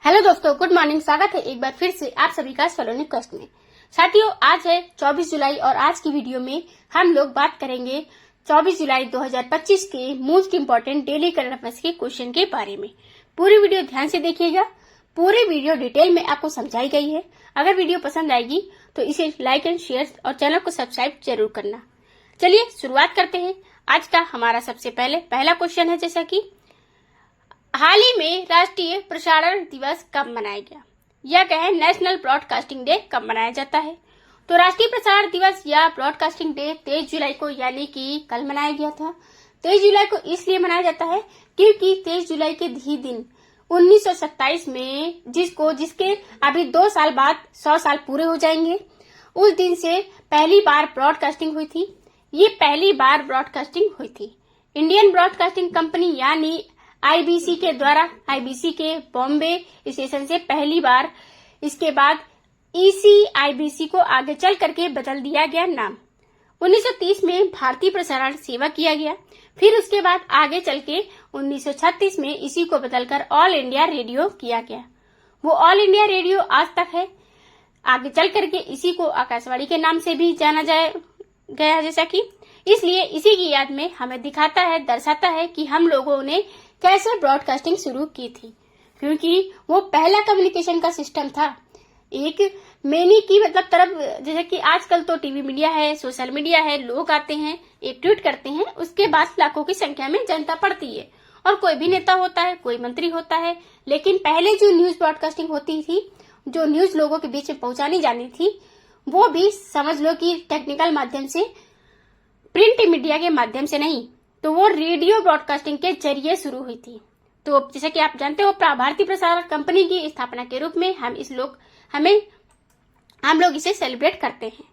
Hello दोस्तों, good morning. स्वागत है एक बार फिर से आप सभी का सलोनी क्वेस्ट में। साथियों, आज है 24 जुलाई और आज की वीडियो में हम लोग बात करेंगे 24 जुलाई 2025 के most important daily current affairs के क्वेश्चन के बारे में। पूरी वीडियो ध्यान से देखिएगा। पूरी वीडियो डिटेल में आपको समझाई गई है। अगर वीडियो पसंद आएगी तो इसे लाइक एंड शेयर और चैनल को सब्सक्राइब जरूर करना। चलिए शुरुआत करते हैं। आज का हमारा सबसे पहला क्वेश्चन है, जैसा कि हाल ही में राष्ट्रीय प्रसारण दिवस कब मनाया गया? यह क्या है, नेशनल ब्रॉडकास्टिंग डे कब मनाया जाता है? तो राष्ट्रीय प्रसारण दिवस या ब्रॉडकास्टिंग डे 23 जुलाई को यानी कि कल मनाया गया था। 23 जुलाई को इसलिए मनाया जाता है क्योंकि 23 जुलाई के ही दिन 1927 में जिसके अभी 2 साल बाद 100 साल पूरे हो जाएंगे, उस दिन से पहली बार ब्रॉडकास्टिंग हुई थी। ये पहली बार ब्रॉडकास्टिंग हुई थी। इंडियन ब्रॉडकास्टिंग कंपनी यानी आईबीसी के द्वारा आईबीसी के बॉम्बे स्टेशन से पहली बार, इसके बाद आईबीसी को आगे चल करके बदल दिया गया नाम। 1930 में भारतीय प्रसारण सेवा किया गया। फिर उसके बाद आगे चल के 1936 में इसी को बदलकर ऑल इंडिया रेडियो किया गया। वो ऑल इंडिया रेडियो आज तक है। आगे चल करके इसी को आकाशवाणी के नाम से भी जाना गया, जैसा कि इसलिए इसी की याद में हमें दर्शाता है कि हम लोगों ने कैसे ब्रॉडकास्टिंग शुरू की थी, क्योंकि वो पहला कम्युनिकेशन का सिस्टम था। एक मेनी की मतलब तरफ, जैसे कि आजकल तो टीवी मीडिया है, सोशल मीडिया है, लोग आते हैं, एक ट्वीट करते हैं, उसके बाद लाखों की संख्या में जनता पढ़ती है और कोई भी नेता होता है, कोई मंत्री होता है। लेकिन पहले जो न्यूज ब्रॉडकास्टिंग होती थी, जो न्यूज लोगों के बीच में पहुंचानी जानी थी, वो भी समझ लो कि टेक्निकल माध्यम से, प्रिंट मीडिया के माध्यम से नहीं, तो वो रेडियो ब्रॉडकास्टिंग के जरिए शुरू हुई थी। तो जैसे कि आप जानते हो, भारतीय प्रसारण कंपनी की स्थापना के रूप में हम लोग इसे सेलिब्रेट करते हैं।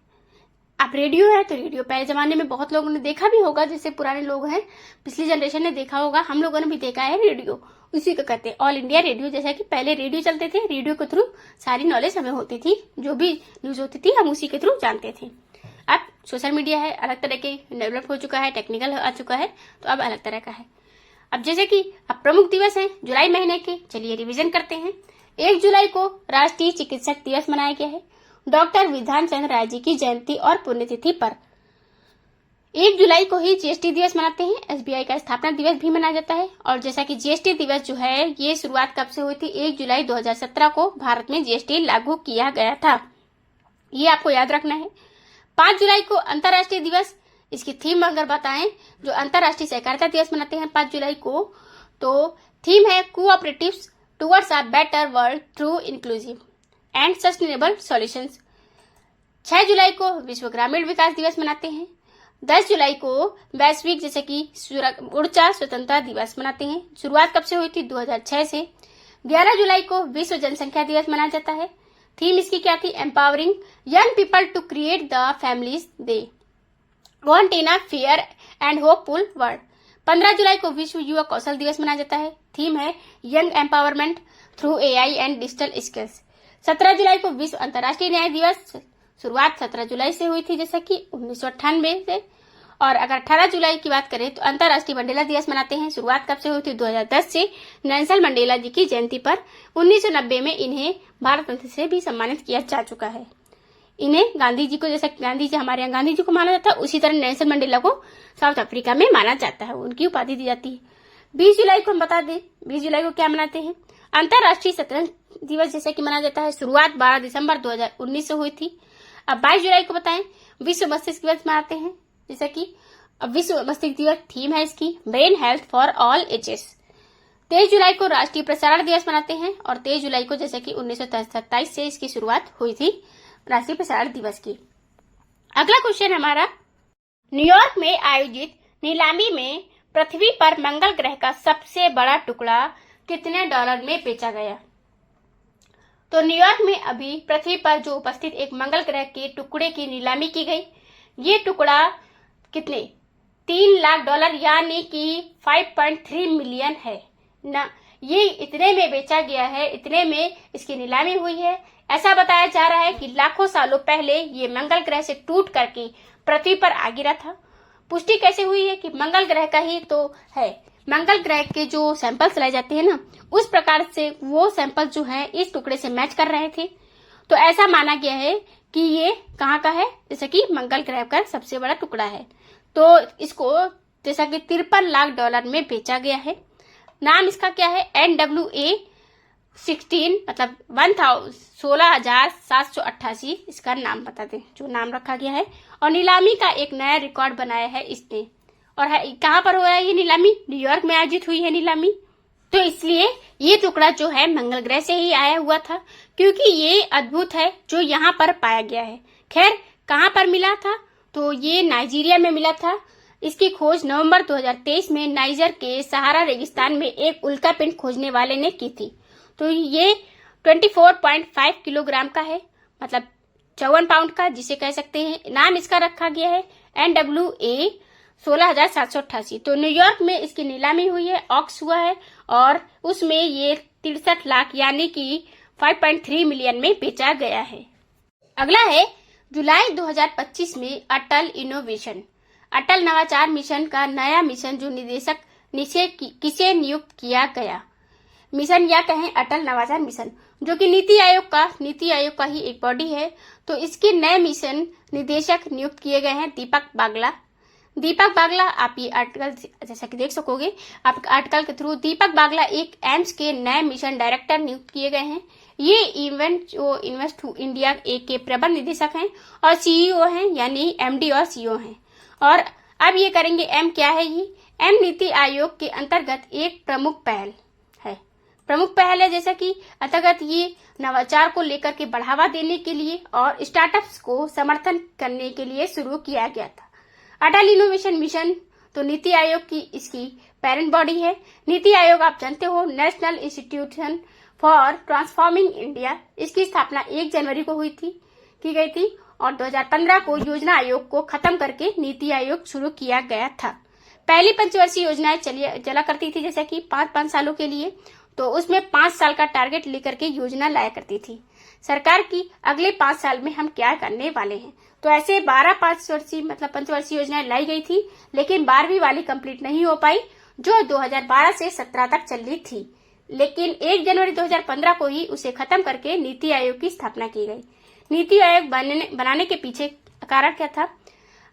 अब रेडियो है तो रेडियो पहले जमाने में बहुत लोगों ने देखा भी होगा, जैसे पुराने लोग हैं, पिछली जनरेशन ने देखा होगा, हम लोगों ने भी देखा है रेडियो। उसी को कहते हैं ऑल इंडिया रेडियो। जैसा कि पहले रेडियो चलते थे, रेडियो के थ्रू सारी नॉलेज हमें होती थी, जो भी न्यूज होती थी हम उसी के थ्रू जानते थे। अब सोशल मीडिया है, अलग तरह के डेवलप हो चुका है, टेक्निकल आ चुका है, तो अब अलग तरह का है। अब जैसे कि अब प्रमुख दिवस हैं जुलाई महीने के, चलिए रिवीजन करते हैं। 1 जुलाई को राष्ट्रीय चिकित्सक दिवस मनाया गया है, डॉक्टर विधान चंद्र राय जी की जयंती और पुण्यतिथि पर। 1 जुलाई को ही जीएसटी दिवस मनाते हैं। एसबीआई का स्थापना दिवस भी मनाया जाता है। और जैसा कि जीएसटी दिवस जो है, ये शुरुआत कब से हुई थी? 1 जुलाई 2017 को भारत में जीएसटी लागू किया गया था, ये आपको याद रखना है। 5 जुलाई को अंतर्राष्ट्रीय दिवस, इसकी थीम अगर बताएं, जो अंतर्राष्ट्रीय सहकारिता दिवस मनाते हैं 5 जुलाई को, तो थीम है cooperatives towards a better world through inclusive and sustainable solutions. 6 जुलाई को विश्व ग्रामीण विकास दिवस मनाते हैं। 10 जुलाई को वैश्विक जैसे कि ऊर्जा स्वतंत्रता दिवस मनाते हैं। शुरुआत कब से हुई थी? 2006 से। 11 जुलाई को विश्व जनसंख्या दिवस मनाया जाता है। थीम इसकी क्या थी? Empowering young people to create the families they want in a fair and hopeful world. 15 जुलाई को विश्व युवा कौशल दिवस मनाया जाता है। थीम है young empowerment through AI and digital skills. 17 जुलाई को विश्व अंतर्राष्ट्रीय न्याय दिवस, शुरुआत 17 जुलाई से हुई थी, जैसा कि 1998 से। और अगर 18 जुलाई की बात करें तो अंतर्राष्ट्रीय मंडेला दिवस मनाते हैं। शुरुआत कब से हुई थी? 2010 से, नेल्सन मंडेला जी की जयंती पर। 1990 में इन्हें भारत रत्न से भी सम्मानित किया जा चुका है। इन्हें गांधी जी को, जैसा गांधी जी हमारे यहाँ गांधी जी को माना जाता है, उसी तरह नेल्सन मंडेला को साउथ अफ्रीका में माना जाता है, उनकी उपाधि दी जाती है। 20 जुलाई को हम बता दें, 20 जुलाई को क्या मनाते हैं? अंतर्राष्ट्रीय शतरंज दिवस जैसे कि मनाया जाता है। शुरुआत 12 दिसंबर 2019 से हुई थी। अब 22 जुलाई को बताएं, विश्व मस्तिष्क दिवस मनाते हैं, जैसा कि अब विश्व मस्तिष्क दिवस थीम है इसकी brain health for all ages. 23 जुलाई को राष्ट्रीय प्रसारण दिवस मनाते हैं और 23 जुलाई को जैसे कि 1927 से इसकी शुरुआत हुई थी राष्ट्रीय प्रसारण दिवस की। अगला क्वेश्चन हमारा, न्यूयॉर्क में आयोजित नीलामी में पृथ्वी पर मंगल ग्रह का सबसे बड़ा टुकड़ा कितने डॉलर में बेचा गया? तो न्यूयॉर्क में अभी पृथ्वी पर जो उपस्थित एक मंगल ग्रह के टुकड़े की नीलामी की गई। ये टुकड़ा कितने? 3 लाख डॉलर यानी कि 5.3 मिलियन है ना। ये इतने में बेचा गया है, इतने में इसकी नीलामी हुई है। ऐसा बताया जा रहा है कि लाखों सालों पहले ये मंगल ग्रह से टूट करके पृथ्वी पर आ गिरा था। पुष्टि कैसे हुई है कि मंगल ग्रह का ही तो है। मंगल ग्रह के जो सैंपल्स लाए जाते हैं ना, उस प्रकार से वो सैंपल जो है इस टुकड़े से मैच कर रहे थे। तो ऐसा माना गया है कि ये कहाँ का है, जैसे कि मंगल ग्रह का सबसे बड़ा टुकड़ा है। तो इसको जैसा कि $53 लाख में बेचा गया है। नाम इसका क्या है, NWA-16 मतलब 16,788 इसका नाम बता दें जो नाम रखा गया है। और नीलामी का एक नया रिकॉर्ड बनाया है इसने। और कहाँ पर हो रहा है ये नीलामी, न्यूयॉर्क में आयोजित हुई है नीलामी। तो इसलिए ये टुकड़ा जो है मंगल ग्रह से ही आया हुआ था, क्योंकि ये अद्भुत है जो यहाँ पर पाया गया है। खैर कहाँ पर मिला था, तो ये नाइजीरिया में मिला था। इसकी खोज नवंबर 2023 में नाइजर के सहारा रेगिस्तान में एक उल्कापिंड खोजने वाले ने की थी। तो ये 24.5 किलोग्राम का है, मतलब 54 पाउंड का जिसे कह सकते हैं। नाम इसका रखा गया है NWA 16,788। तो न्यूयॉर्क में इसकी नीलामी हुई है, ऑक्स हुआ है और उसमें ये 63 लाख यानी कि 5.3 मिलियन में बेचा गया है। अगला है जुलाई 2025 में अटल इनोवेशन, अटल नवाचार मिशन का नया मिशन जो निदेशक किसे नियुक्त किया गया। मिशन या कहें अटल नवाचार मिशन, जो कि नीति आयोग का ही एक बॉडी है। तो इसके नए मिशन निदेशक नियुक्त किए गए हैं दीपक बागला। आप ये आर्टिकल जैसा कि देख सकोगे, आप आर्टिकल के थ्रू दीपक बागला एक एम्स के नए मिशन डायरेक्टर नियुक्त किए गए हैं। ये इन्वेस्ट इंडिया के प्रबंध निदेशक हैं और सीईओ हैं, यानी एमडी और सीईओ हैं। और अब ये करेंगे क्या है ये एम नीति आयोग के अंतर्गत एक प्रमुख पहल है, जैसा कि अंतर्गत ये नवाचार को लेकर के बढ़ावा देने के लिए और स्टार्टअप्स को समर्थन करने के लिए शुरू किया गया था। अटल इनोवेशन मिशन तो नीति आयोग की इसकी पेरेंट बॉडी है। नीति आयोग आप जानते हो national institution for transforming India, इसकी स्थापना 1 जनवरी को की गई थी और 2015 को योजना आयोग को खत्म करके नीति आयोग शुरू किया गया था। पहली पंचवर्षीय योजनाएं चला करती थी, जैसे कि 5 सालों के लिए। तो उसमें 5 साल का टारगेट लेकर के योजना लाया करती थी सरकार की अगले 5 साल में हम क्या करने वाले हैं। तो ऐसे 12 पंचवर्षीय योजनाएं लाई गई थी, लेकिन 12वीं वाली कंप्लीट नहीं हो पाई, जो 2012 से 17 तक चल रही थी। लेकिन 1 जनवरी 2015 को ही उसे खत्म करके नीति आयोग की स्थापना की गई। नीति आयोग बनाने के पीछे कारण क्या था,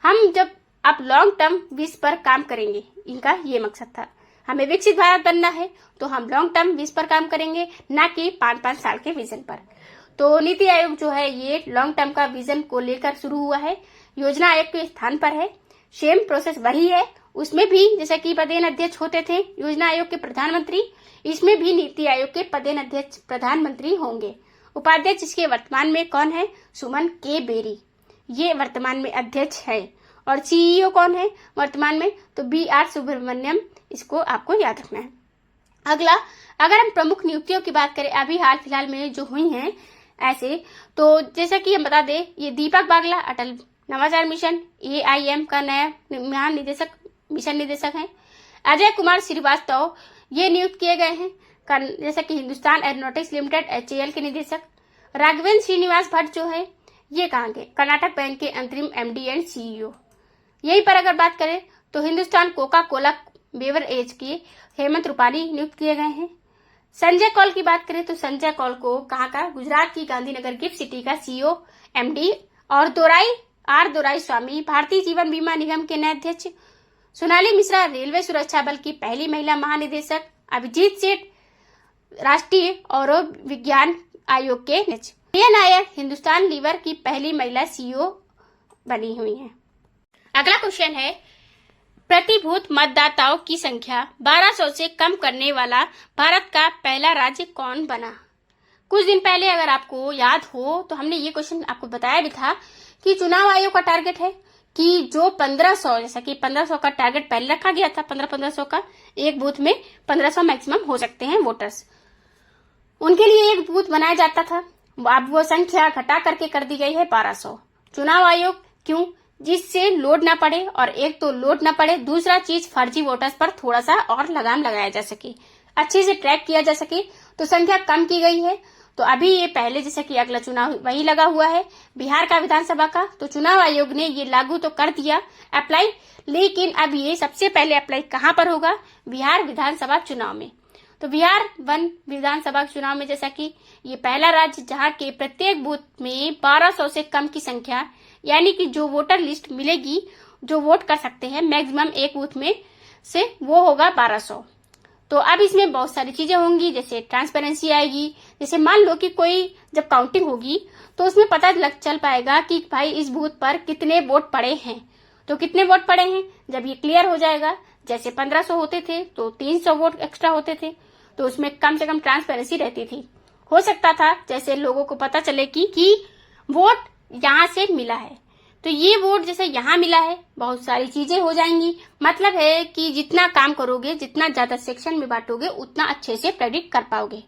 हम जब आप लॉन्ग टर्म विजन पर काम करेंगे, इनका ये मकसद था। हमें विकसित भारत बनना है तो हम लॉन्ग टर्म विजन पर काम करेंगे, ना कि 5-5 साल के विजन पर। तो नीति आयोग जो है ये लॉन्ग टर्म का विजन को लेकर शुरू हुआ है, योजना आयोग के स्थान पर है। सेम प्रोसेस वही है, उसमें भी जैसे कि पदेन अध्यक्ष होते थे योजना आयोग के प्रधानमंत्री, इसमें भी नीति आयोग के पदेन अध्यक्ष प्रधानमंत्री होंगे। उपाध्यक्ष इसके वर्तमान में कौन है, सुमन के बेरी, ये वर्तमान में अध्यक्ष है। और सीईओ कौन है वर्तमान में, तो BR सुब्रमण्यम, इसको आपको याद रखना है। अगला, अगर हम प्रमुख नियुक्तियों की बात करें अभी हाल फिलहाल में जो हुई हैं ऐसे, तो जैसा कि हम बता दें, ये दीपक बागला अटल नवाचार मिशन AIM का नया मिशन निदेशक हैं। अजय कुमार श्रीवास्तव ये नियुक्त किए गए हैं जैसा कि हिंदुस्तान एरोनॉटिक्स लिमिटेड HAL के निदेशक। राघवेंद्र श्रीनिवास भट्ट जो है ये कहाँ के, कर्नाटक बैंक के अंतरिम MD एंड CEO। यहीं पर अगर बात करें तो हिंदुस्तान कोका कोला बेवरेज के हेमंत रूपानी नियुक्त किए गए हैं। संजय कौल की बात करें तो संजय कौल को कहाँ का, गुजरात की गांधीनगर गिफ्ट सिटी का CEO MD। और दोराई स्वामी भारतीय जीवन बीमा निगम के नए अध्यक्ष। सोनाली मिश्रा रेलवे सुरक्षा बल की पहली महिला महानिदेशक। अभिजीत सेठ राष्ट्रीय और विज्ञान आयोग के अध्यक्ष। प्रिया नायर हिंदुस्तान लीवर की पहली महिला CEO बनी हुई है। अगला क्वेश्चन है, प्रतिभूत मतदाताओं की संख्या 1200 से कम करने वाला भारत का पहला राज्य कौन बना। कुछ दिन पहले अगर आपको याद हो तो हमने ये क्वेश्चन आपको बताया भी था कि चुनाव आयोग का टारगेट है कि जो 1500, जैसा कि 1500 का टारगेट पहले रखा गया था, 1500 का, एक बूथ में 1500 मैक्सिमम हो सकते हैं वोटर्स, उनके लिए एक बूथ बनाया जाता था। अब वो संख्या घटा करके कर दी गई है 1200। चुनाव आयोग क्यों, जिससे लोड ना पड़े, और एक तो लोड ना पड़े, दूसरा चीज फर्जी वोटर्स पर थोड़ा सा और लगाम लगाया जा सके, अच्छे से ट्रैक किया जा सके, तो संख्या कम की गई है। तो अभी ये पहले जैसे कि अगला चुनाव वही लगा हुआ है बिहार का विधानसभा का, तो चुनाव आयोग ने ये लागू तो कर दिया अप्लाई, लेकिन अब ये सबसे पहले अप्लाई कहाँ पर होगा, बिहार विधानसभा चुनाव में। तो बिहार वन विधानसभा चुनाव में जैसा कि ये पहला राज्य जहाँ के प्रत्येक बूथ में 1200 से कम की संख्या, यानी कि जो वोटर लिस्ट मिलेगी जो वोट कर सकते हैं मैक्सिमम एक बूथ में से, वो होगा 1200। तो अब इसमें बहुत सारी चीजें होंगी, जैसे ट्रांसपेरेंसी आएगी, जैसे मान लो कि कोई जब काउंटिंग होगी तो उसमें पता चल पाएगा कि भाई इस बूथ पर कितने वोट पड़े हैं, तो कितने वोट पड़े हैं जब ये क्लियर हो जाएगा, जैसे 1500 होते थे तो 300 वोट एक्स्ट्रा होते थे, तो उसमें कम से कम ट्रांसपेरेंसी रहती थी। हो सकता था जैसे लोगों को पता चले कि वोट यहाँ से मिला है, तो ये वोट जैसे यहाँ मिला है, बहुत सारी चीजें हो जाएंगी। मतलब है कि जितना काम करोगे, जितना ज्यादा सेक्शन में बांटोगे, उतना अच्छे से प्रेडिक्ट कर पाओगे।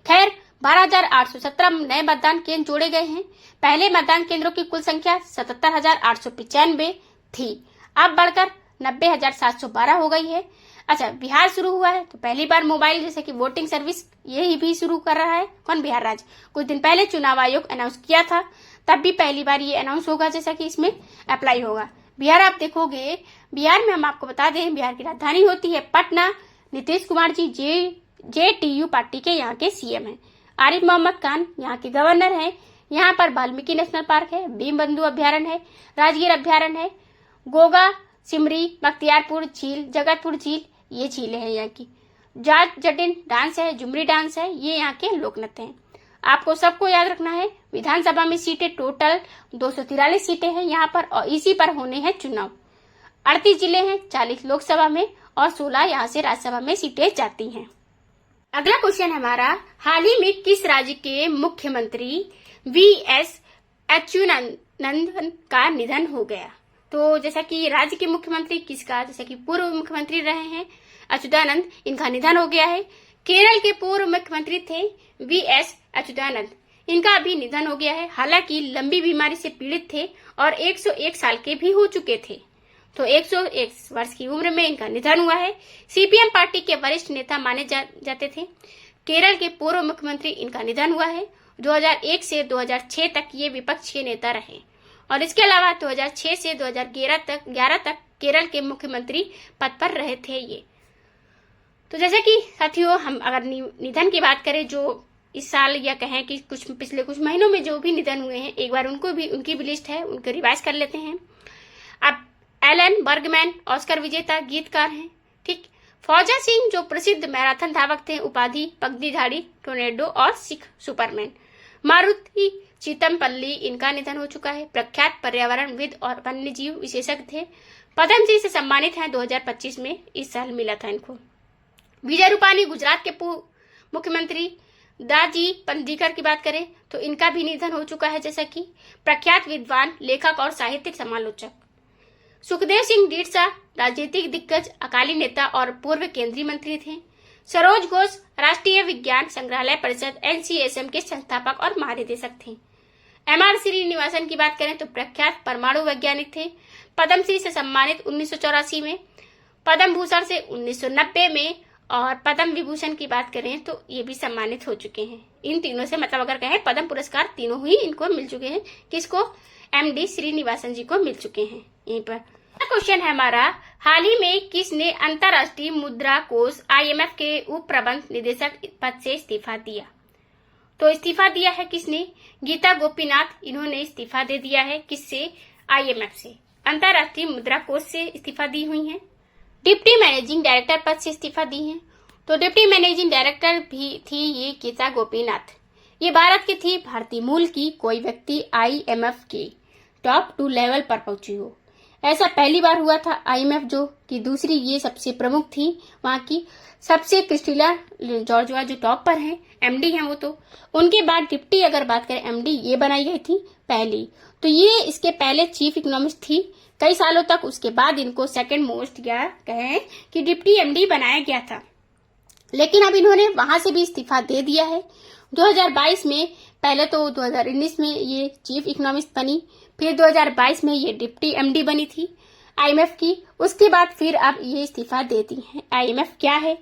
खैर 12,817 नए मतदान केंद्र जोड़े गए हैं। पहले मतदान केंद्रों की कुल संख्या 77,895 थी, अब बढ़कर 90,712 हो गई है। अच्छा, बिहार शुरू हुआ है तो पहली बार मोबाइल जैसे कि वोटिंग सर्विस यही भी शुरू कर रहा है कौन, बिहार राज्य। कुछ दिन पहले चुनाव आयोग अनाउंस किया था, तब भी पहली बार ये अनाउंस होगा जैसा कि इसमें अप्लाई होगा। बिहार आप देखोगे, बिहार में हम आपको बता दें बिहार की राजधानी होती है पटना। नीतीश कुमार जी JTU पार्टी के यहाँ के सीएम हैं। आरिफ मोहम्मद खान यहाँ के गवर्नर हैं। यहाँ पर वाल्मीकि नेशनल पार्क है, भीम बंधु अभ्यारण्य है, राजगीर अभ्यारण्य है, गोगा, सिमरी, बख्तियारपुर झील, जगतपुर झील, ये झीलें हैं यहाँ की। जाट जटिन डांस है, झुमरी डांस है, ये यहाँ के लोक नृत्य हैं। आपको सबको याद रखना है विधानसभा में सीटें टोटल 243 सीटें हैं यहाँ पर, और इसी पर होने हैं चुनाव। 38 जिले हैं, 40 लोकसभा में और 16 यहाँ से राज्यसभा में सीटें जाती हैं। अगला क्वेश्चन हमारा, हाल ही में किस राज्य के मुख्यमंत्री VS अच्युतानंदन का निधन हो गया। तो जैसा कि राज्य के मुख्यमंत्री किसका, जैसा कि पूर्व मुख्यमंत्री रहे हैं अच्युतानंद, इनका निधन हो गया है। केरल के पूर्व मुख्यमंत्री थे VS अच्युतानंद, इनका अभी निधन हो गया है। हालांकि लंबी बीमारी से पीड़ित थे और 101 साल के भी हो चुके थे, तो 101 वर्ष की उम्र में इनका निधन हुआ है। CPM पार्टी के वरिष्ठ नेता माने जाते थे। केरल के पूर्व मुख्यमंत्री इनका निधन हुआ है। 2001 से 2006 तक ये विपक्ष के नेता रहे और इसके अलावा 2006 से 2011 तक केरल के मुख्यमंत्री पद पर रहे थे ये। तो जैसे कि साथियों, हम अगर निधन की बात करें जो इस साल या कहें कि पिछले कुछ महीनों में जो भी निधन हुए हैं, एक बार उनकी भी लिस्ट है, उनको रिवाइज कर लेते हैं। अब एलन बर्गमैन ऑस्कर विजेता गीतकार हैं, ठीक। फौजा सिंह जो प्रसिद्ध मैराथन धावक थे, उपाधि पगडीधारी, टोर्नेडो और सिख सुपरमैन। मारुति चितमपल्ली, इनका निधन हो चुका है, प्रख्यात पर्यावरणविद और वन्यजीव विशेषज्ञ थे। पद्मश्री से सम्मानित हैं 2025 में, इस साल मिला था इनको। विजय रूपानी गुजरात के मुख्यमंत्री। दाजी पंदीकर की बात करें तो इनका भी निधन हो चुका है, जैसा कि प्रख्यात विद्वान, लेखक और साहित्यिक समालोचक। सुखदेव सिंह ढींडसा राजनीतिक दिग्गज, अकाली नेता और पूर्व केंद्रीय मंत्री थे। सरोज घोष राष्ट्रीय विज्ञान संग्रहालय परिषद NCSM के संस्थापक और महानिदेशक थे। MR श्रीनिवासन की बात करें तो प्रख्यात परमाणु वैज्ञानिक थे। पद्मश्री से सम्मानित 1984 में, पद्म भूषण से 1990 में और पद्म विभूषण की बात करें तो ये भी सम्मानित हो चुके हैं। इन तीनों से मतलब अगर कहें पद्म पुरस्कार तीनों ही इनको मिल चुके हैं। किसको? MD श्रीनिवासन जी को मिल चुके हैं। यहीं पर क्वेश्चन है हमारा, हाल ही में किसने अंतर्राष्ट्रीय मुद्रा कोष IMF के उप प्रबंध निदेशक पद से इस्तीफा दिया। तो इस्तीफा दिया है किसने? गीता गोपीनाथ, इन्होंने इस्तीफा दे दिया है। किससे? IMF से, अंतर्राष्ट्रीय मुद्रा कोष से इस्तीफा दी हुई हैं। डिप्टी मैनेजिंग डायरेक्टर पद से इस्तीफा दी हैं। तो डिप्टी मैनेजिंग डायरेक्टर भी थी ये गीता गोपीनाथ। ये भारत की थी, भारतीय मूल की कोई व्यक्ति IMF के टॉप 2 लेवल पर पहुंची हो। ऐसा पहली बार हुआ था। IMF जो कि दूसरी ये सबसे प्रमुख थी वहां की। सबसे क्रिस्टिला जॉर्जवा जो टॉप पर हैं, MD हैं वो, तो उनके बाद डिप्टी अगर बात करें MD ये बनाई गई थी पहली। तो ये इसके पहले चीफ इकोनॉमिस्ट थी कई सालों तक। उसके बाद इनको सेकंड मोस्ट या कहें कि डिप्टी MD बनाया गया था, लेकिन अब इन्होंने वहां से भी इस्तीफा दे दिया है 2022 में। पहले तो 2019 में ये चीफ इकोनॉमिस्ट बनी, फिर 2022 में ये डिप्टी MD बनी थी IMF की। उसके बाद फिर अब ये इस्तीफा देती हैं। IMF क्या है?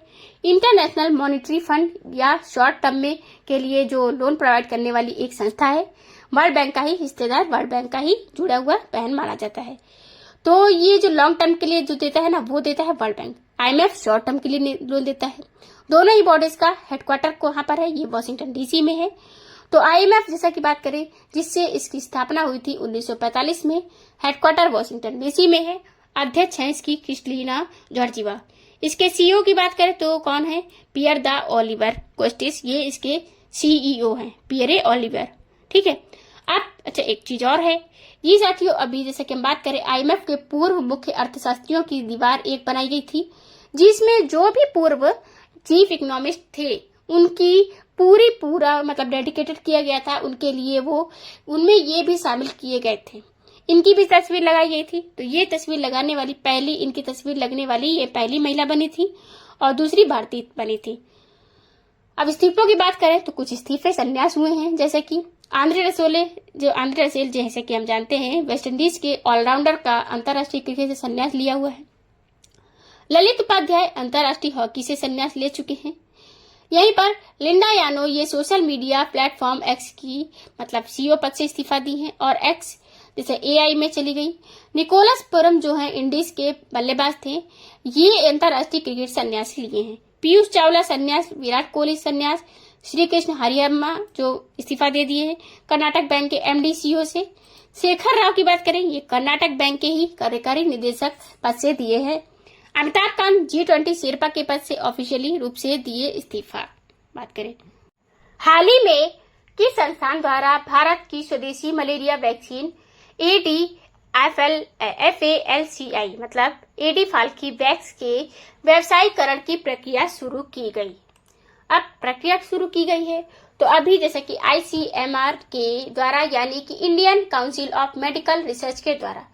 इंटरनेशनल मॉनिटरी फंड या शॉर्ट टर्म में के लिए जो लोन प्रोवाइड करने वाली एक संस्था है। वर्ल्ड बैंक का ही हिस्सेदार, वर्ल्ड बैंक का ही जुड़ा हुआ बहन माना जाता है। तो ये जो लॉन्ग टर्म के लिए जो देता है ना, वो देता है world bank. IMF short term के लिए लोन देता है। दोनों ही बॉडीज का हेडक्वार्टर कहाँ पर है, ये वॉशिंगटन DC में है। तो IMF जैसा की बात करें, जिससे इसकी स्थापना हुई थी 1945 में, हेडक्वार्टर वॉशिंगटन DC में है। अध्यक्ष है इसकी क्रिस्टलिना जॉर्जिवा। इसके CEO की बात करें तो कौन है, पियर द ओलिवर कोस्टिस, ये इसके CEO हैं, पियरे ओलिवर। ठीक है। अब अच्छा एक चीज और है ये साथियों, अभी जैसे कि हम बात करें, IMF के पूर्व मुख्य अर्थशास्त्रियों की दीवार एक बनाई गई थी, जिसमें जो भी पूर्व चीफ इकोनॉमिस्ट थे उनकी पूरा मतलब डेडिकेटेड किया गया था उनके लिए, वो उनमें ये भी शामिल किए गए थे। इनकी भी तस्वीर लगाई गई थी। तो ये तस्वीर लगाने वाली पहली, इनकी तस्वीर लगने वाली ये पहली महिला बनी थी और दूसरी भारतीय बनी थी। अब इस्तीफों की बात करें तो कुछ इस्तीफे संन्यास हुए हैं, जैसे कि आंद्रे रसेल जैसे कि हम जानते हैं वेस्ट इंडीज के ऑलराउंडर का अंतर्राष्ट्रीय क्रिकेट से संन्यास लिया हुआ है। ललित उपाध्याय अंतर्राष्ट्रीय हॉकी से संन्यास ले चुके हैं। यहीं पर लिंडा यानो ये सोशल मीडिया प्लेटफॉर्म एक्स की मतलब CEO पद से इस्तीफा दी हैं और एक्स जैसे AI में चली गई। निकोलस पुरम जो है इंडीज के बल्लेबाज थे, ये अंतर्राष्ट्रीय क्रिकेट संन्यास लिए हैं। पीयूष चावला संन्यास, विराट कोहली संन्यास, श्री कृष्ण हरियामा जो इस्तीफा दे दिए हैं कर्नाटक बैंक के MD CEO से। शेखर राव की बात करें, ये कर्नाटक बैंक के ही कार्यकारी निदेशक पद से दिए हैं। अमिताभ कांत G20 शेरपा के पद से ऑफिशियली रूप से दिए इस्तीफा। बात करें हाल ही में किस संस्थान द्वारा भारत की स्वदेशी मलेरिया वैक्सीन FALCI मतलब एडी-फाल्की वैक्स के व्यवसायीकरण की प्रक्रिया शुरू की गई। अब प्रक्रिया शुरू की गई है तो अभी जैसे कि ICMR के द्वारा यानी कि Indian council of medical research के द्वारा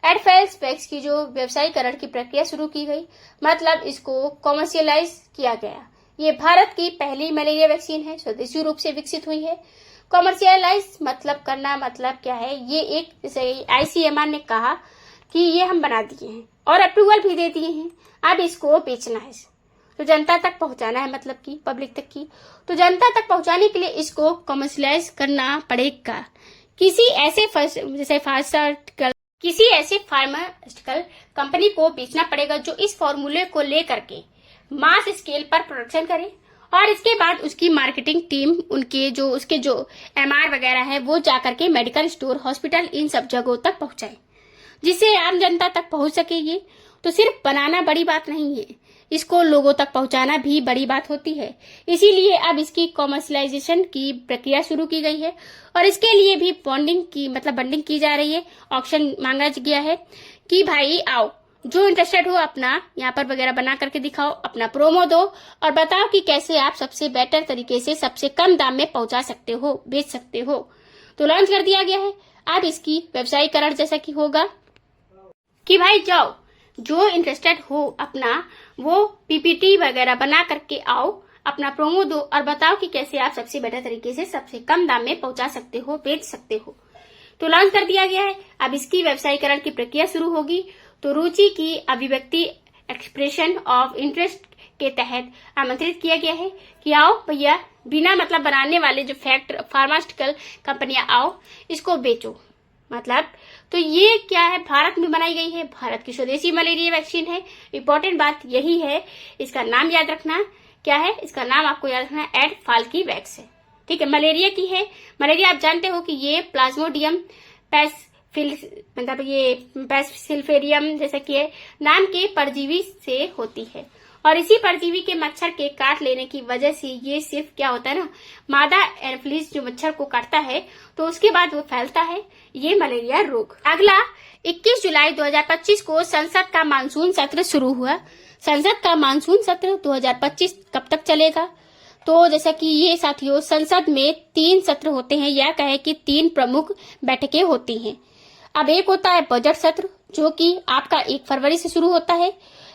एडफेल्स वैक्स की जो व्यवसायीकरण की प्रक्रिया शुरू की गई, मतलब इसको कॉमर्शियलाइज किया गया। ये भारत की पहली मलेरिया वैक्सीन है, स्वदेशी रूप से विकसित हुई है। कॉमर्शियलाइज मतलब करना मतलब क्या है, ये एक जैसे ICMR ने कहा कि ये हम बना दिए हैं और अप्रूवल भी दे दिए हैं, अब इसको बेचना है तो जनता तक पहुंचाना है, मतलब कि पब्लिक तक की। तो जनता तक पहुंचाने के लिए इसको कॉमर्शियलाइज करना पड़ेगा। किसी ऐसे फार्मास्यूटिकल कंपनी को बेचना पड़ेगा जो इस फॉर्मूले को लेकर के मास स्केल पर प्रोडक्शन करे और इसके बाद उसकी मार्केटिंग टीम उसके जो MR वगैरह है वो जाकर के मेडिकल स्टोर, हॉस्पिटल, इन सब जगहों तक पहुंचाए, जिससे आम जनता तक पहुंच सके। ये तो सिर्फ बनाना बड़ी बात नहीं है, इसको लोगों तक पहुंचाना भी बड़ी बात होती है। इसीलिए अब इसकी कॉमर्शियलाइजेशन की प्रक्रिया शुरू की गई है और इसके लिए भी बंडिंग की जा रही है। ऑक्शन मांगा गया है कि भाई आओ, जो इंटरेस्टेड हो अपना यहाँ पर वगैरह बना करके दिखाओ, अपना प्रोमो दो और बताओ कि कैसे आप सबसे बेटर तरीके से सबसे कम दाम में पहुंचा सकते हो, बेच सकते हो। तो लॉन्च कर दिया गया है। अब इसकी व्यवसायीकरण जैसा कि होगा कि भाई जाओ, जो इंटरेस्टेड हो अपना वो PPT वगैरह बना करके आओ, अपना प्रोमो दो और बताओ कि कैसे आप सबसे बेटर तरीके से सबसे कम दाम में पहुंचा सकते हो, बेच सकते हो। तो लॉन्च कर दिया गया है। अब इसकी व्यवसायीकरण की प्रक्रिया शुरू होगी। तो रुचि की अभिव्यक्ति एक्सप्रेशन ऑफ इंटरेस्ट के तहत आमंत्रित किया गया है कि आओ भैया, बिना मतलब बनाने वाले जो फार्मास्यूटिकल कंपनियां आओ, इसको बेचो। मतलब तो ये क्या है, भारत में बनाई गई है, भारत की स्वदेशी मलेरिया वैक्सीन है। इंपॉर्टेंट बात यही है, इसका नाम याद रखना क्या है, इसका नाम आपको याद रखना एड-फाल्की वैक्स है। ठीक है, मलेरिया की है। मलेरिया आप जानते हो कि ये प्लाज्मोडियम पैसिलफेरियम जैसे कि नाम के परजीवी से होती है और इसी परजीवी के मच्छर के काट लेने की वजह से ये सिर्फ क्या होता है ना, मादा एनोफिलिस जो मच्छर को काटता है तो उसके बाद वो फैलता है ये मलेरिया रोग। अगला 21 जुलाई 2025 को संसद का मानसून सत्र शुरू हुआ। संसद का मानसून सत्र 2025 कब तक चलेगा? तो जैसा कि ये साथियों, संसद में 3 सत्र होते हैं, या कहे कि 3 प्रमुख बैठकें होती हैं। अब एक होता है बजट सत्र, जो कि आपका 1 फरवरी से शुरू होता है।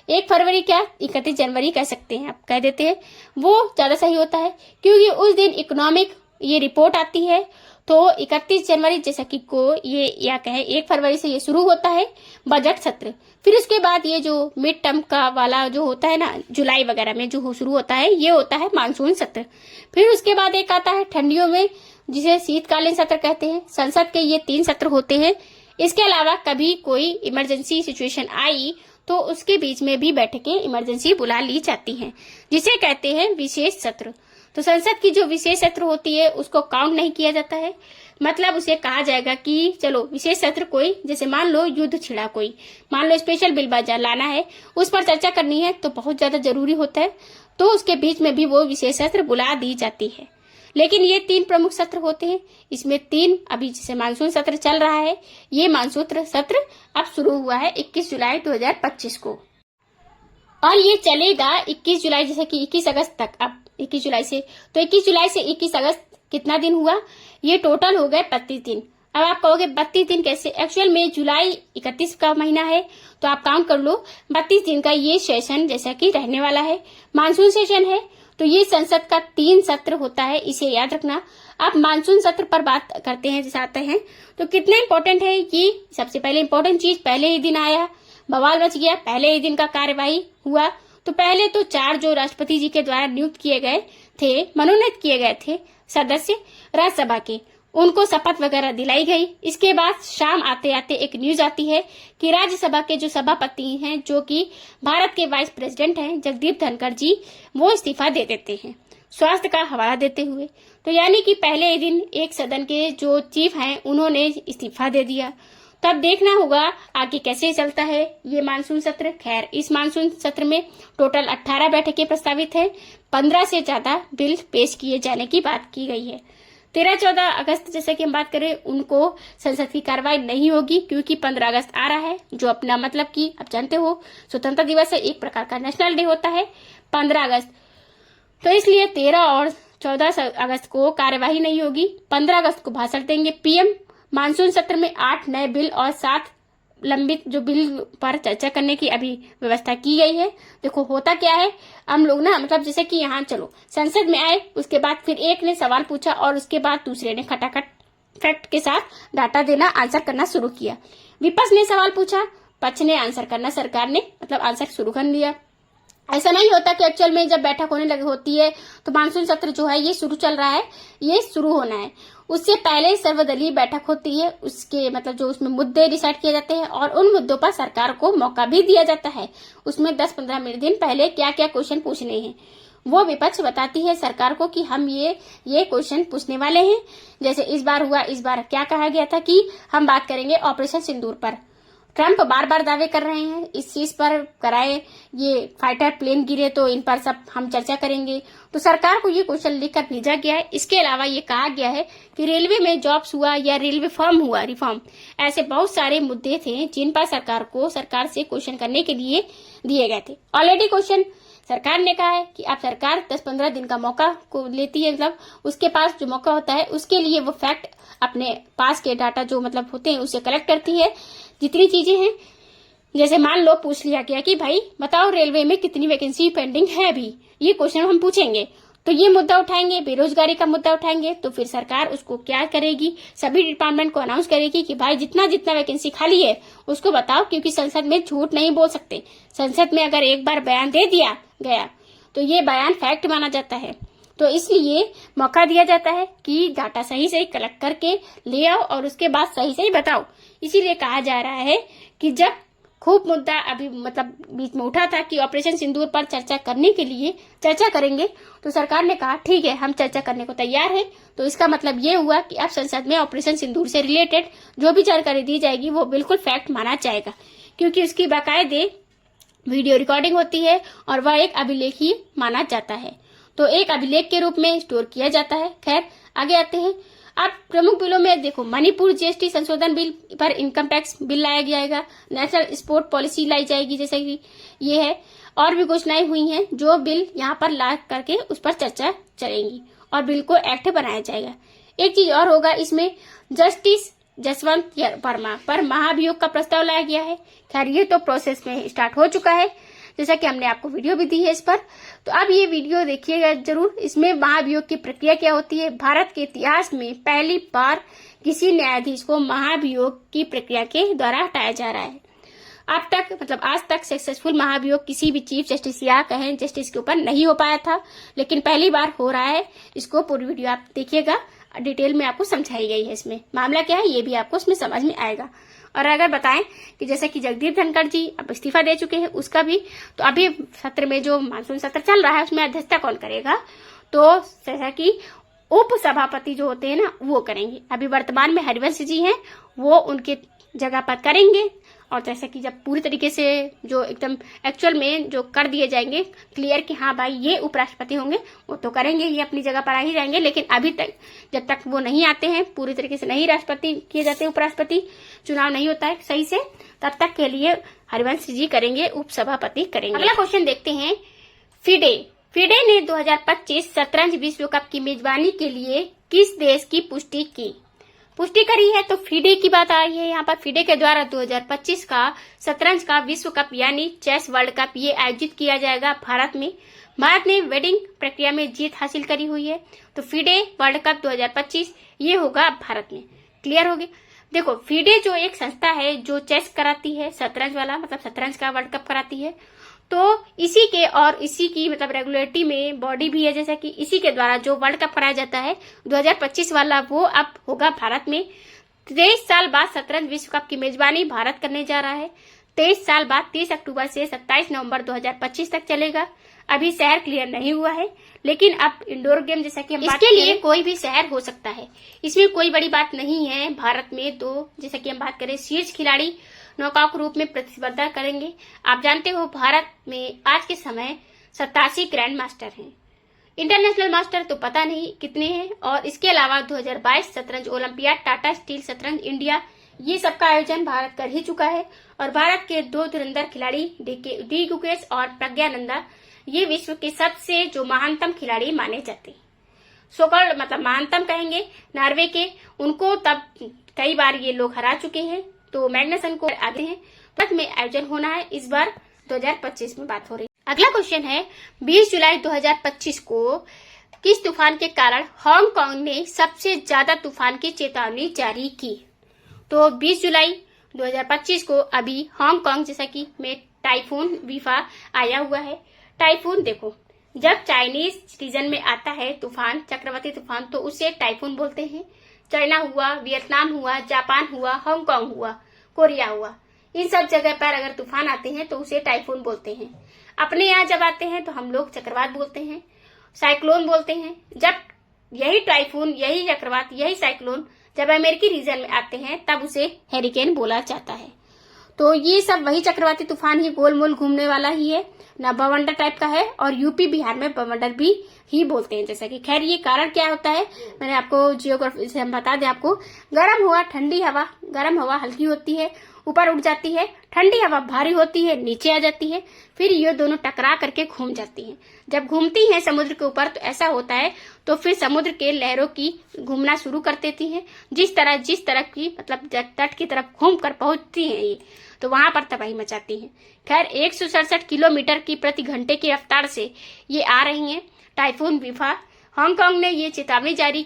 1 फरवरी क्या 31 जनवरी कह सकते हैं, आप कह देते हैं, वो ज्यादा सही होता है क्योंकि उस दिन इकोनॉमिक ये रिपोर्ट आती है। तो 31 जनवरी जैसा कि को ये या कहें 1 फरवरी से ये शुरू होता है बजट सत्र। फिर उसके बाद ये जो मिड टर्म का वाला जो होता है ना, जुलाई वगैरह में जो शुरू होता है, ये होता है मानसून सत्र। फिर उसके बाद एक आता है ठंडियों में, जिसे शीतकालीन सत्र कहते हैं। संसद के ये 3 सत्र होते हैं। इसके अलावा कभी कोई इमरजेंसी सिचुएशन आई तो उसके बीच में भी बैठकें इमरजेंसी बुला ली जाती हैं, जिसे कहते हैं विशेष सत्र। तो संसद की जो विशेष सत्र होती है उसको काउंट नहीं किया जाता है। मतलब उसे कहा जाएगा कि चलो विशेष सत्र कोई, जैसे मान लो युद्ध छिड़ा, कोई मान लो स्पेशल बिल बाजार लाना है, उस पर चर्चा करनी है तो बहुत ज्यादा जरूरी होता है, तो उसके बीच में भी वो विशेष सत्र बुला दी जाती है। लेकिन ये 3 प्रमुख सत्र होते हैं। इसमें 3 अभी जैसे मानसून सत्र चल रहा है, ये मानसून सत्र अब शुरू हुआ है 21 जुलाई 2025 को, और ये चलेगा 21 जुलाई जैसे कि 21 अगस्त तक। अब 21 जुलाई से, तो 21 जुलाई से 21 अगस्त कितना दिन हुआ, ये टोटल हो गए 32 दिन। अब आप कहोगे 32 दिन कैसे, एक्चुअल में जुलाई 31 का महीना है, तो आप काउंट कर लो 32 दिन का ये सेशन जैसा कि रहने वाला है। मानसून सेशन है तो ये संसद का 3 सत्र होता है, इसे याद रखना। आप मानसून सत्र पर बात करते हैं, जैसे आते हैं तो कितना इंपॉर्टेंट है ये। सबसे पहले इंपॉर्टेंट चीज, पहले ही दिन आया, बवाल मच गया, पहले ही दिन का कार्यवाही हुआ। तो पहले तो 4 जो राष्ट्रपति जी के द्वारा नियुक्त किए गए थे, मनोनीत किए गए थे सदस्य राज्यसभा के, उनको शपथ वगैरह दिलाई गई। इसके बाद शाम आते आते एक न्यूज आती है कि राज्यसभा के जो सभापति हैं, जो कि भारत के वाइस प्रेसिडेंट हैं जगदीप धनखड़ जी, वो इस्तीफा दे देते हैं स्वास्थ्य का हवाला देते हुए। तो यानी कि पहले ही दिन एक सदन के जो चीफ हैं उन्होंने इस्तीफा दे दिया। तब देखना होगा आगे कैसे चलता है ये मानसून सत्र। खैर, इस मानसून सत्र में टोटल 18 बैठकें प्रस्तावित है, 15 से ज्यादा बिल पेश किए जाने की बात की गई है। 13-14 अगस्त जैसे कि हम बात करें, उनको संसद की कार्रवाई नहीं होगी, क्योंकि 15 अगस्त आ रहा है, जो अपना मतलब कि आप जानते हो स्वतंत्रता दिवस है, एक प्रकार का नेशनल डे होता है 15 अगस्त। तो इसलिए 13 और 14 अगस्त को कार्यवाही नहीं होगी। 15 अगस्त को भाषण देंगे पीएम। मानसून सत्र में 8 नए बिल और 7 लंबित जो बिल पर चर्चा करने की अभी व्यवस्था की गई है। देखो होता क्या है, हम लोग ना मतलब जैसे कि यहाँ चलो संसद में आए, उसके बाद फिर एक ने सवाल पूछा और उसके बाद दूसरे ने खटाखट फैक्ट के साथ डाटा देना, आंसर करना शुरू किया। विपक्ष ने सवाल पूछा, पक्ष ने आंसर करना, सरकार ने मतलब आंसर शुरू कर दिया। ऐसा नहीं होता कि एक्चुअल में जब बैठक होने लगी होती है तो मानसून सत्र जो है ये शुरू चल रहा है, ये शुरू होना है, उससे पहले सर्वदलीय बैठक होती है। उसके मतलब जो उसमें मुद्दे डिसाइड किए जाते हैं और उन मुद्दों पर सरकार को मौका भी दिया जाता है। उसमें 10-15 मिनट दिन पहले क्या क्या क्वेश्चन पूछने हैं वो विपक्ष बताती है सरकार को कि हम ये क्वेश्चन पूछने वाले हैं। जैसे इस बार हुआ, इस बार क्या कहा गया था कि हम बात करेंगे ऑपरेशन सिंदूर पर। ट्रंप बार बार दावे कर रहे हैं इस चीज पर कराए, ये फाइटर प्लेन गिरे तो इन पर सब हम चर्चा करेंगे। तो सरकार को ये क्वेश्चन लिखकर भेजा गया है। इसके अलावा ये कहा गया है कि रेलवे में जॉब्स हुआ या रेलवे फर्म हुआ रिफॉर्म, ऐसे बहुत सारे मुद्दे थे जिन पर सरकार से क्वेश्चन करने के लिए दिए गए थे। ऑलरेडी क्वेश्चन सरकार ने कहा है कि आप सरकार 10-15 दिन का मौका को लेती है, मतलब उसके पास जो मौका होता है उसके लिए वो फैक्ट अपने पास के डाटा जो मतलब होते हैं उसे कलेक्ट करती है। जितनी चीजें हैं, जैसे मान लो पूछ लिया गया कि भाई बताओ रेलवे में कितनी वैकेंसी पेंडिंग है अभी, ये क्वेश्चन हम पूछेंगे, तो ये मुद्दा उठाएंगे, बेरोजगारी का मुद्दा उठाएंगे। तो फिर सरकार उसको क्या करेगी, सभी डिपार्टमेंट को अनाउंस करेगी कि भाई जितना जितना वैकेंसी खाली है उसको बताओ, क्योंकि संसद में झूठ नहीं बोल सकते। संसद में अगर एक बार बयान दे दिया गया तो ये बयान फैक्ट माना जाता है। तो इसलिए मौका दिया जाता है कि डाटा सही सही कलेक्ट करके ले आओ और उसके बाद सही सही बताओ। इसीलिए कहा जा रहा है कि जब खूब मुद्दा अभी मतलब बीच में उठा था कि ऑपरेशन सिंदूर पर चर्चा करने के लिए चर्चा करेंगे, तो सरकार ने कहा ठीक है हम चर्चा करने को तैयार हैं। तो इसका मतलब ये हुआ कि अब संसद में ऑपरेशन सिंदूर से रिलेटेड जो भी जानकारी दी जाएगी वो बिल्कुल फैक्ट माना जाएगा, क्योंकि उसकी बाकायदे वीडियो रिकॉर्डिंग होती है और वह एक अभिलेख ही माना जाता है, तो एक अभिलेख के रूप में स्टोर किया जाता है। खैर आगे आते हैं। अब प्रमुख बिलों में देखो, मणिपुर जीएसटी संशोधन बिल पर इनकम टैक्स बिल लाया जाएगा, नेशनल स्पोर्ट पॉलिसी लाई जाएगी जैसे कि ये है, और भी घोषणाएं हुई हैं जो बिल यहाँ पर ला करके उस पर चर्चा चलेंगी और बिल को एक्ट बनाया जाएगा। एक चीज और होगा इसमें, जस्टिस जसवंत वर्मा पर महाभियोग का प्रस्ताव लाया गया है। खैर ये तो प्रोसेस में स्टार्ट हो चुका है। जैसा कि हमने आपको वीडियो भी दी है इस पर। तो अब ये वीडियो देखिएगा जरूर। इसमें महाभियोग की प्रक्रिया क्या होती है, भारत के इतिहास में पहली बार किसी न्यायाधीश को महाभियोग की प्रक्रिया के द्वारा हटाया जा रहा है। अब तक मतलब आज तक सक्सेसफुल महाभियोग किसी भी चीफ जस्टिस या कहें जस्टिस के ऊपर नहीं हो पाया था, लेकिन पहली बार हो रहा है। इसको पूरी वीडियो आप देखिएगा, डिटेल में आपको समझाई गई है। इसमें मामला क्या है ये भी आपको इसमें समझ में आएगा। और अगर बताएं कि जैसे कि जगदीप धनखड़ जी अब इस्तीफा दे चुके हैं, उसका भी तो अभी सत्र में जो मानसून सत्र चल रहा है उसमें अध्यक्षता कौन करेगा, तो जैसा कि उप सभापति जो होते हैं ना वो करेंगे। अभी वर्तमान में हरिवंश जी हैं, वो उनके जगह पर करेंगे। और जैसे कि जब पूरी तरीके से जो एकदम एक्चुअल में जो कर दिए जाएंगे क्लियर कि हाँ भाई ये उपराष्ट्रपति होंगे, वो तो करेंगे, ये अपनी जगह पर आ ही जाएंगे। लेकिन अभी तक जब तक वो नहीं आते हैं, पूरी तरीके से नहीं राष्ट्रपति किए जाते, उपराष्ट्रपति चुनाव नहीं होता है सही से, तब तक के लिए हरिवंश जी करेंगे, उपसभापति करेंगे। अगला क्वेश्चन देखते हैं। फिडे ने 2025 शतरंज विश्व कप की मेजबानी के लिए किस देश की पुष्टि करी है, तो फिडे की बात आ रही है यहाँ पर। फिडे के द्वारा 2025 का शतरंज का विश्व कप यानी चेस वर्ल्ड कप ये आयोजित किया जाएगा भारत में। भारत ने वेडिंग प्रक्रिया में जीत हासिल करी हुई है, तो फिडे वर्ल्ड कप 2025 ये होगा भारत में। क्लियर हो गया। देखो फिडे जो एक संस्था है जो चेस कराती है, शतरंज वाला मतलब शतरंज का वर्ल्ड कप कराती है, तो इसी के और इसी की मतलब रेगुलेटरी में बॉडी भी है, जैसा कि इसी के द्वारा जो वर्ल्ड कप कराया जाता है 2025 वाला, वो अब होगा भारत में। 23 साल बाद शतरंज विश्व कप की मेजबानी भारत करने जा रहा है। 23 साल बाद 30 अक्टूबर से 27 नवंबर 2025 तक चलेगा। अभी शहर क्लियर नहीं हुआ है, लेकिन अब इंडोर गेम जैसा कि हम इसके लिए कोई भी शहर हो सकता है, इसमें कोई बड़ी बात नहीं है। भारत में तो जैसा कि हम बात करें शीर्ष खिलाड़ी नौकाओं के रूप में प्रतिस्पर्धा करेंगे। आप जानते हो भारत में आज के समय 87 ग्रैंड मास्टर हैं। इंटरनेशनल मास्टर तो पता नहीं कितने हैं। और इसके अलावा 2022 शतरंज ओलंपियाड, टाटा स्टील शतरंज इंडिया, ये सब का आयोजन भारत कर ही चुका है। और भारत के 2 धुरंधर खिलाड़ी डी गुकेश और प्रज्ञानंदा ये विश्व के सबसे जो महानतम खिलाड़ी माने जाते हैं। सोकल मतलब महानतम कहेंगे नॉर्वे के, उनको तब कई बार ये लोग हरा चुके हैं। तो मैग्नसन को आगे हैं तक में आयोजन होना है, इस बार 2025 में बात हो रही है। अगला क्वेश्चन है 20 जुलाई 2025 को किस तूफान के कारण हांगकांग ने सबसे ज्यादा तूफान की चेतावनी जारी की, तो 20 जुलाई 2025 को अभी हांगकांग जैसा कि में टाइफून वीफा आया हुआ है। टाइफून देखो जब चाइनीज रीजन में आता है तूफान, चक्रवाती तूफान, तो उसे टाइफून बोलते हैं। चाइना हुआ, वियतनाम हुआ, जापान हुआ, हांगकांग हुआ, कोरिया हुआ, इन सब जगह पर अगर तूफान आते हैं तो उसे टाइफून बोलते हैं। अपने यहाँ जब आते हैं तो हम लोग चक्रवात बोलते हैं, साइक्लोन बोलते हैं। जब यही टाइफून, यही चक्रवात, यही साइक्लोन जब अमेरिकी रीजन में आते हैं तब उसे हेरिकेन बोला जाता है। तो ये सब वही चक्रवाती तूफान ही गोल मोल घूमने वाला ही है ना, बवंडर टाइप का है। और यूपी बिहार में बवंडर भी ही बोलते हैं जैसा कि। खैर ये कारण क्या होता है मैंने आपको जियोग्राफी से हम बता दें आपको। गर्म हुआ ठंडी हवा, गर्म हवा हल्की होती है ऊपर उठ जाती है, ठंडी हवा भारी होती है नीचे आ जाती है, फिर ये दोनों टकरा करके घूम जाती हैं। जब घूमती हैं समुद्र के ऊपर तो ऐसा होता है, तो फिर समुद्र के लहरों की घूमना शुरू कर देती हैं। जिस तरह की मतलब तट की तरफ घूम कर पहुंचती हैं ये, तो वहां पर तबाही मचाती हैं। खैर 167 किलोमीटर की प्रति घंटे की रफ्तार से ये आ रही हैं टाइफून वीफा। हांगकांग ने ये चेतावनी जारी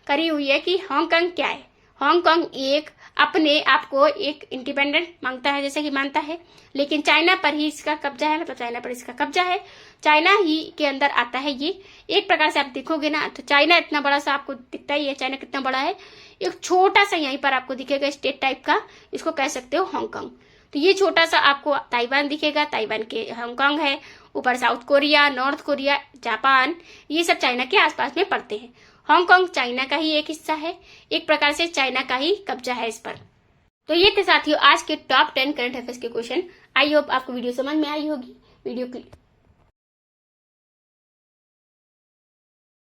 करी हुई है कि हांगकांग क्या है, हांगकांग एक अपने आप को एक इंडिपेंडेंट मांगता है जैसे कि मानता है, लेकिन चाइना पर ही इसका कब्जा है, मतलब चाइना पर इसका कब्जा है, चाइना ही के अंदर आता है ये। एक प्रकार से आप देखोगे ना तो चाइना इतना बड़ा सा आपको दिखता ही है, चाइना कितना बड़ा है, एक छोटा सा यहीं पर आपको दिखेगा स्टेट टाइप का, इसको कह सकते हो हांगकांग। तो ये छोटा सा आपको ताइवान दिखेगा, ताइवान के हांगकांग है, ऊपर south Korea, north Korea, Japan, ये सब चाइना के आसपास में पड़ते हैं। हांगकांग चाइना का ही एक हिस्सा है, एक प्रकार से चाइना का ही कब्जा है इस पर। तो ये थे साथियों आज के टॉप 10 करंट अफेयर्स के क्वेश्चन। आई होप आपको वीडियो समझ में आई होगी। वीडियो